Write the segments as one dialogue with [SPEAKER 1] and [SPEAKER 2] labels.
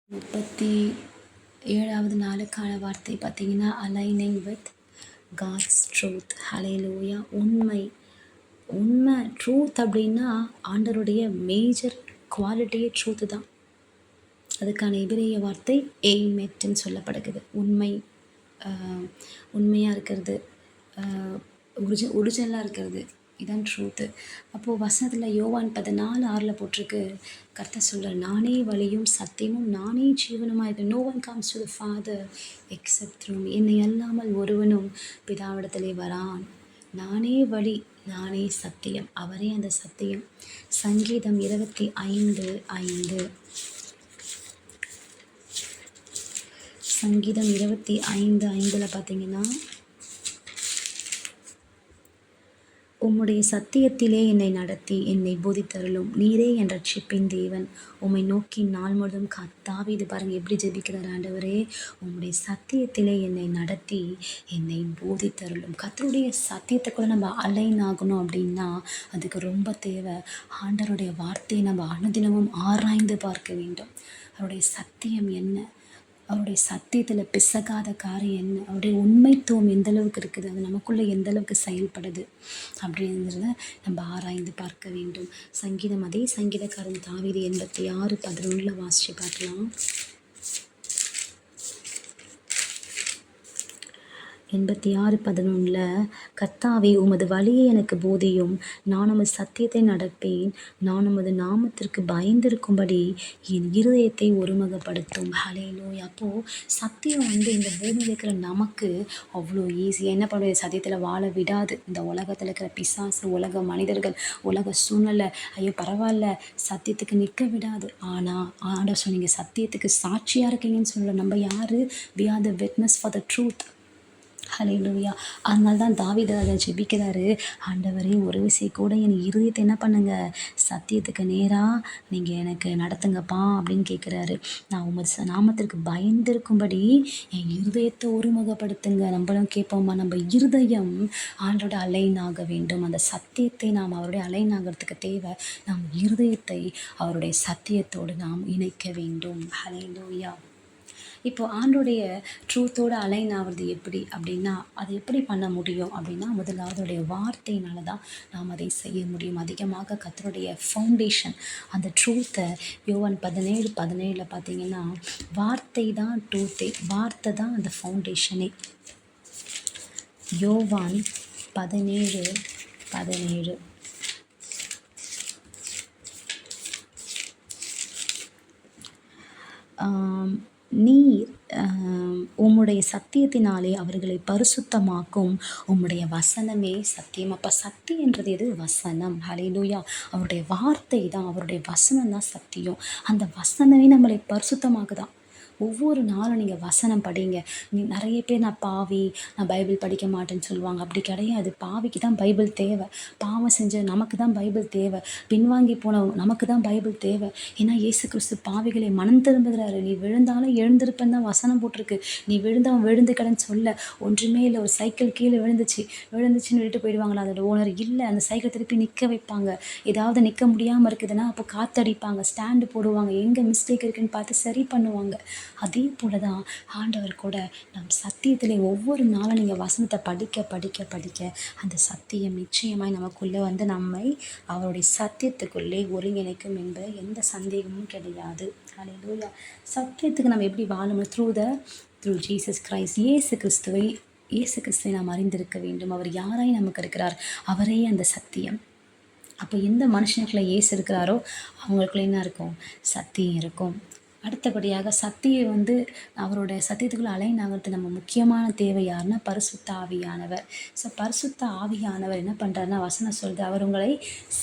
[SPEAKER 1] 37வது நாளுக்கான வார்த்தை பார்த்தீங்கன்னா, அலைனிங் வித் காட்ஸ் ட்ரூத். ஹல்லேலூயா. உண்மை ட்ரூத் அப்படின்னா ஆண்டவருடைய மேஜர் குவாலிட்டியே ட்ரூத்து தான். அதுக்கான எபிரேய வார்த்தை எய்மெட்ன்னு சொல்லப்படுகிறது. உண்மையாக இருக்கிறது, ஒரிஜினலாக இருக்கிறது, இதான் ட்ரூத்து. அப்போது வசனத்தில் யோவான் 14:6 போட்டிருக்கு. கர்த்தர் சொல்கிறார், நானே வழியும் சத்தியமும் நானே ஜீவனுமாக இருக்கிறேன். No one comes to the father except through me. என்னை அல்லாமல் ஒருவனும் பிதாவிடத்திலே வரான். நானே வழி, நானே சத்தியம், அவரே அந்த சத்தியம். சங்கீதம் 25:5. சங்கீதம் 25:5 பார்த்தீங்கன்னா, உம்முடைய சத்தியத்திலே என்னை நடத்தி என்னை போதித்தருளும். நீரே என் ரட்சிப்பின் தேவன். உம்மை நோக்கி நாள் முழுதும் தாவீது பாருங்கள் எப்படி ஜெபிக்கிறார். ஆண்டவரே, உம்முடைய சத்தியத்திலே என்னை நடத்தி என்னை போதித்தருளும். கர்த்தருடைய சத்தியத்தை கூட நம்ம அலைன் ஆகணும் அப்படின்னா அதுக்கு ரொம்ப தேவை. ஆண்டவருடைய வார்த்தையை நம்ம அனுதினமும் ஆராய்ந்து பார்க்க வேண்டும். அவருடைய சத்தியம் என்ன, அவருடைய சத்தியத்தில் பிசகாத காரியம் என்ன, அவருடைய உண்மைத்துவம் எந்த அளவுக்கு இருக்குது, அது நமக்குள்ளே எந்த அளவுக்கு செயல்படுது அப்படிங்கிறத நம்ம ஆராய்ந்து பார்க்க வேண்டும். அதே சங்கீதக்காரன் தாவீது 86:11 வாசித்து பார்க்கலாம். 86:11 கர்த்தாவே, உமது வழியை எனக்கு போதியும், நான் உமது சத்தியத்தை நடப்பேன். நான் உமது நாமத்திற்கு பயந்திருக்கும்படி என் இருதயத்தை ஒருமுகப்படுத்தும். ஹல்லேலூயா. அப்போது சத்தியம் இந்த பூமியில் இருக்கிற நமக்கு அவ்வளோ ஈஸியாக என்ன பண்ணுறது, சத்தியத்தில் வாழ விடாது. இந்த உலகத்தில் இருக்கிற பிசாசு, உலக மனிதர்கள், உலக சூழ்நிலை, ஐயோ பரவாயில்ல, சத்தியத்துக்கு நிற்க விடாது. ஆனால் ஆண்டவர் சொன்னீங்க சத்தியத்துக்கு சாட்சியாக இருக்கீங்கன்னு சொல்ல. நம்ம யார்? we are the witness for the truth. ஹல்லேலூயா. அதனால தான் தாவீது அதை ஜெபிக்கிறாரு. ஆண்டவரே, ஒரு விஷயம் கூட என் இருதயத்தை என்ன பண்ணுங்க, சத்தியத்துக்கு நேராக நீங்கள் எனக்கு நடத்துங்கப்பா அப்படின்னு கேட்குறாரு. நான் உமது நாமத்திற்கு பயந்திருக்கும்படி என் இருதயத்தை ஒருமுகப்படுத்துங்க. நம்மளும் கேட்போம்மா, நம்ம இருதயம் ஆண்டோட அலைன் ஆக வேண்டும். அந்த சத்தியத்தை நாம் அவருடைய அலைன் ஆகிறதுக்கு தேவை. நாம் இருதயத்தை அவருடைய சத்தியத்தோடு நாம் இணைக்க வேண்டும். ஹல்லேலூயா. இப்போது ஆண்டோடைய ட்ரூத்தோடு அலைன் ஆகிறது எப்படி அப்படின்னா, அது எப்படி பண்ண முடியும் அப்படின்னா, முதலாவதுடைய வார்த்தையினால தான் நாம் அதை செய்ய முடியும். அதிகமாக கர்த்தருடைய ஃபவுண்டேஷன் அந்த ட்ரூத்தை யோவான் 17:17 பார்த்தீங்கன்னா, வார்த்தை தான் ட்ரூத்தே, வார்த்தை தான் அந்த ஃபவுண்டேஷனே. யோவான் 17:17 நீர் உம்முடைய சத்தியத்தினாலே அவர்களை பரிசுத்தமாக்கும், உம்முடைய வசனமே சத்தியம். அப்போ சத்தியன்றது எது? வசனம். ஹல்லேலூயா. அவருடைய வார்த்தை தான், அவருடைய வசனம் தான் சத்தியம். அந்த வசனமே நம்மளை பரிசுத்தமாக்குதான். ஒவ்வொரு நாளும் நீங்கள் வசனம் படிங்க. நிறைய பேர் நான் பாவி, நான் பைபிள் படிக்க மாட்டேன்னு சொல்லுவாங்க. அப்படி கிடையாது. பாவிக்கு தான் பைபிள் தேவை. பாவம் செஞ்ச நமக்கு தான் பைபிள் தேவை. பின்வாங்கி போன நமக்கு தான் பைபிள் தேவை. ஏன்னா இயேசு கிறிஸ்து பாவிகளை மனம் திரும்புகிறாரு. நீ விழுந்தாலும் எழுந்திருப்பேன்னு தான் வசனம் போட்டிருக்கு. நீ விழுந்தவன் விழுந்துக்கடன்னு சொல்ல. ஒன்றுமே இல்லை, ஒரு சைக்கிள் கீழே விழுந்துச்சுன்னு விட்டு போயிடுவாங்களா அதோட ஓனர்? இல்லை, அந்த சைக்கிள் திருப்பி நிற்க வைப்பாங்க. ஏதாவது நிற்க முடியாமல் இருக்குதுன்னா அப்போ காற்றடிப்பாங்க, ஸ்டாண்டு போடுவாங்க, எங்கே மிஸ்டேக் இருக்குதுன்னு பார்த்து சரி பண்ணுவாங்க. அதே போல தான் ஆண்டவர் கூட நம் சத்தியத்திலே ஒவ்வொரு நாளும் நீங்கள் வசனத்தை படிக்க படிக்க படிக்க அந்த சத்தியம் நிச்சயமாய் நமக்குள்ளே நம்மை அவருடைய சத்தியத்துக்குள்ளே ஒருங்கிணைக்கும் என்பது எந்த சந்தேகமும் கிடையாது. ஹல்லேலூயா. சத்தியத்துக்கு நம்ம எப்படி வாழணும்? Through Jesus Christ. இயேசு கிறிஸ்துவை நாம் அறிந்திருக்க வேண்டும். அவர் யாராய் நமக்கு இருக்கிறார்? அவரே அந்த சத்தியம். அப்போ எந்த மனுஷனுக்குள்ளே இயேசு இருக்கிறாரோ அவங்களுக்குள்ள என்ன இருக்கும்? சத்தியம் இருக்கும். அடுத்தபடியாக அவருடைய சத்தியத்துக்குள்ள அலைன் ஆகிறது நம்ம முக்கியமான தேவை யாருன்னா பரிசுத்த ஆவியானவர். ஸோ பரிசுத்த ஆவியானவர் என்ன பண்ணுறாருன்னா, வசனம் சொல்லுது, அவர் உங்களை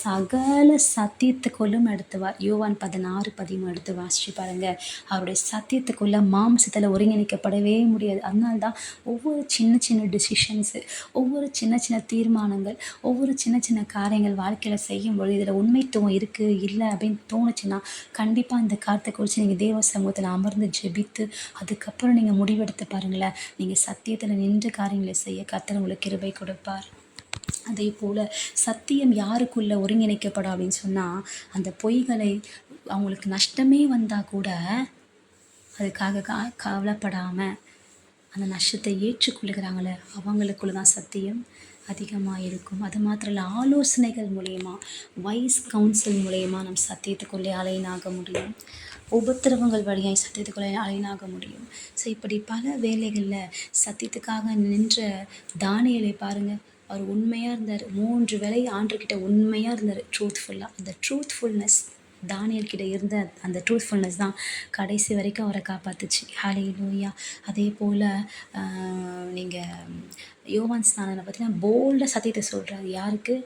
[SPEAKER 1] சகல சத்தியத்துக்குள்ளும் எடுத்துவார். யோவான் 16:13 எடுத்து வாசிச்சு பாருங்கள். அவருடைய சத்தியத்துக்குள்ள மாம்சத்தில் ஒருங்கிணைக்கப்படவே முடியாது. அதனால தான் ஒவ்வொரு சின்ன சின்ன டிசிஷன்ஸு, ஒவ்வொரு சின்ன சின்ன தீர்மானங்கள், ஒவ்வொரு சின்ன சின்ன காரியங்கள் வாழ்க்கையில் செய்யும்பொழுது இதில் உண்மைத்துவம் இருக்குது இல்லை அப்படின்னு தோணுச்சுன்னா கண்டிப்பாக இந்த காரியத்தை குறித்து நீங்கள் தேவ சமூகத்தில் அமர்ந்து ஜெபித்து அதுக்கப்புறம் நீங்கள் முடிவெடுத்து பாருங்களேன். நீங்கள் சத்தியத்தில் நின்று காரியங்களை செய்ய கர்த்தர் உங்களுக்கு கிருபை கொடுப்பார். அதே போல் சத்தியம் யாருக்குள்ளே ஒருங்கிணைக்கப்படும் அப்படின்னு சொன்னால், அந்த பொய்களை அவங்களுக்கு நஷ்டமே வந்தால் கூட அதுக்காக கவலைப்படாமல் அந்த நஷ்டத்தை ஏற்றுக்கொள்கிறாங்களே அவங்களுக்குள்ள தான் சத்தியம் அதிகமாக இருக்கும். அது மாத்திரம் இல்லை, ஆலோசனைகள் மூலயமா, வைஸ் கவுன்சில் மூலயமா நம் சத்தியத்துக்குள்ளே அலைனாக முடியும். உபத்திரவங்கள் வழியாய் சத்தியத்துக்குள்ளே அலைனாக முடியும். ஸோ இப்படி பல வேலைகளில் சத்தியத்துக்காக நின்ற தானியேலை பாருங்கள். அவர் உண்மையாக இருந்தார். 3 வேளை ஆண்டவர்கிட்ட உண்மையாக இருந்தார், ட்ரூத்ஃபுல்லாக. அந்த ட்ரூத்ஃபுல்னஸ் தானியேல் கிட்ட இருந்த அந்த ட்ரூத்ஃபுல்னஸ் தான் கடைசி வரைக்கும் அவரை காப்பாத்துச்சு. ஹல்லேலூயா. அதே போல் நீங்கள் யோவான் ஸ்நானனை பார்த்தீங்கன்னா போல்டாக சத்தியத்தை சொல்கிறாரு. யாருக்கு?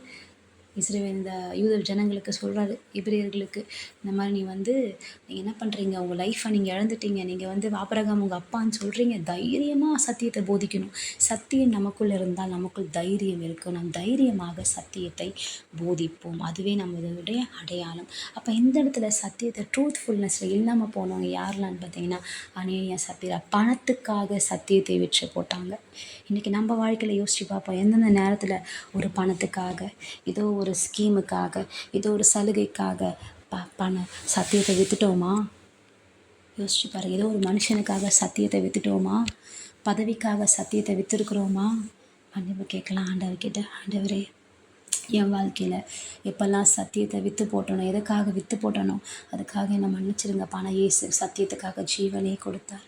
[SPEAKER 1] இஸ்ரவேல் இந்த யூத ஜனங்களுக்கு சொல்கிறாரு, எபிரேயர்களுக்கு. இந்த மாதிரி நீங்கள் என்ன பண்ணுறீங்க, உங்கள் லைஃப்பை நீங்கள் இழந்துட்டீங்க, நீங்கள் ஆபிரகாம் உங்கள் அப்பான்னு சொல்கிறீங்க. தைரியமாக சத்தியத்தை போதிக்கணும். சத்தியம் நமக்குள்ளே இருந்தால் நமக்குள் தைரியம் இருக்கும். நம் தைரியமாக சத்தியத்தை போதிப்போம். அதுவே நம்மளுடைய அடையாளம். அப்போ இந்த இடத்துல சத்தியத்தை ட்ரூத்ஃபுல்னஸில் இல்லாமல் போனவங்க யாரெல்லாம்னு பார்த்தீங்கன்னா, அனனியா சப்பீரா பணத்துக்காக சத்தியத்தை விற்று போட்டாங்க. இன்றைக்கி நம்ம வாழ்க்கையில் யோசித்து பார்ப்போம். எந்தெந்த நேரத்தில் ஒரு பணத்துக்காக, ஏதோ ஒரு ஸ்கீமுக்காக, ஏதோ ஒரு சலுகைக்காக சத்தியத்தை விற்றுட்டோமா? யோசிச்சு பாருங்கள். ஏதோ ஒரு மனுஷனுக்காக சத்தியத்தை விற்றுட்டோமா? பதவிக்காக சத்தியத்தை விற்றுருக்குறோமா? ஆண்டவர் கேட்கலாம். ஆண்டவர்கிட்ட, ஆண்டவரே என் வாழ்க்கையில் எப்போல்லாம் சத்தியத்தை விற்று போட்டனோ, எதுக்காக விற்று போட்டனோ அதுக்காக என்னை மன்னிச்சிருங்க. ஆனால் இயேசு சத்தியத்துக்காக ஜீவனே கொடுத்தார்.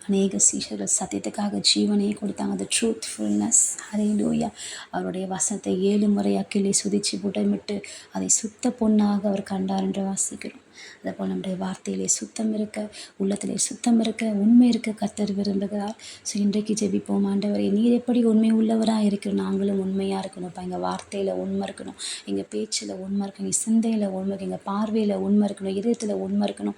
[SPEAKER 1] அநேக சீஷர்கள் சத்தியத்துக்காக ஜீவனையே கொடுத்தாங்க. அந்த ட்ரூத்ஃபுல்னஸ். ஹல்லேலூயா. அவருடைய வசனத்தை 7 முறை அக்கிலே சுதிச்சு புடமிட்டு அதை சுத்த பொன்னாக அவர் கண்டார் என்று வாசிக்கிறோம். அதேபோல் நம்முடைய வார்த்தையிலே சுத்தம் இருக்க, உள்ளத்திலே சுத்தம் இருக்க, உண்மை இருக்க கர்த்தர் விரும்புகிறார். ஸோ இன்றைக்கு ஜெபிப்போம். ஆண்டவரே, நீர் எப்படி உண்மை உள்ளவராக இருக்கிறோம், நாங்களும் உண்மையாக இருக்கணும்ப்பா. எங்கள் வார்த்தையில் உண்மை இருக்கணும், எங்கள் பேச்சில் உண்மை இருக்கணும், எங்கள் சிந்தையில் உண்மை இருக்கணும், எங்கள் பார்வையில் உண்மை இருக்கணும், இதயத்தில் உண்மை இருக்கணும்.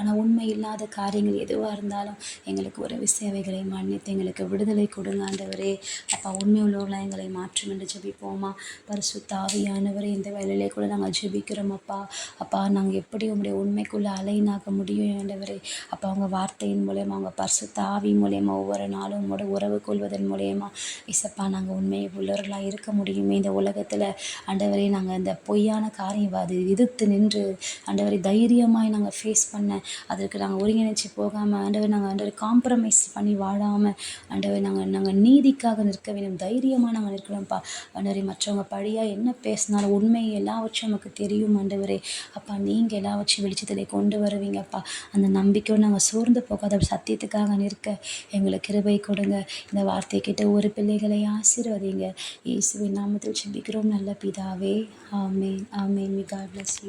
[SPEAKER 1] ஆனால் உண்மை இல்லாத காரியங்கள் எதுவாக இருந்தாலும் எங்களுக்கு ஒரு விஷயவைகளை மன்னித்து எங்களுக்கு விடுதலை கொடுங்க ஆண்டவரே. அப்பா, உண்மை உள்ளவர்களாக எங்களை மாற்றும் என்று ஜெபிப்போமா. பரிசுத்த ஆவியானவரே, இந்த வேலையிலே கூட நாங்கள் ஜெபிக்கிறோம் அப்பா. அப்பா, நாங்கள் எப்படி உங்களுடைய உண்மைக்குள்ளே அலைனாக முடியும் ஆண்டவரே. அப்போ அவங்க வார்த்தையின் மூலயமா, அவங்க பரிசுத்த ஆவி மூலயமா ஒவ்வொரு நாளும் உங்களோட உறவு கொள்வதன் மூலயமா இசப்பா நாங்கள் உண்மை உள்ளவர்களாக இருக்க முடியுமே. இந்த உலகத்தில் ஆண்டவரே, நாங்கள் இந்த பொய்யான காரியம் அது எதிர்த்து நின்று ஆண்டவரே தைரியமாய் நாங்கள் ஃபேஸ் பண்ண, அதற்கு நாங்கள் ஒருங்கிணைச்சு போகாமல் ஆண்டவர், நாங்கள் காம்ப்ரமைஸ் பண்ணி வாழாமல் ஆண்டவர், நாங்கள் நீதிக்காக நிற்க வேண்டும், தைரியமாக நாங்கள் நிற்கணும்ப்பா ஆண்டவரே. மற்றவங்க படியாக என்ன பேசினாலும் உண்மை எல்லாவற்றும் நமக்கு தெரியும் ஆண்டவரே. அப்பா, நீங்கள் எல்லாவற்றையும் வெளிச்சத்திலே கொண்டு வருவீங்கப்பா. அந்த நம்பிக்கையோடு நாங்கள் சோர்ந்து போகாத சத்தியத்துக்காக நிற்க எங்களுக்கு கிருபை கொடுங்க. இந்த வார்த்தை கேட்ட ஒரு பிள்ளைகளை ஆசீர்வதிங்க. இயேசுவின் நாமத்தில் ஜெபிக்கிறோம் நல்ல பிதாவே. ஆமென். ஆமென். God bless you.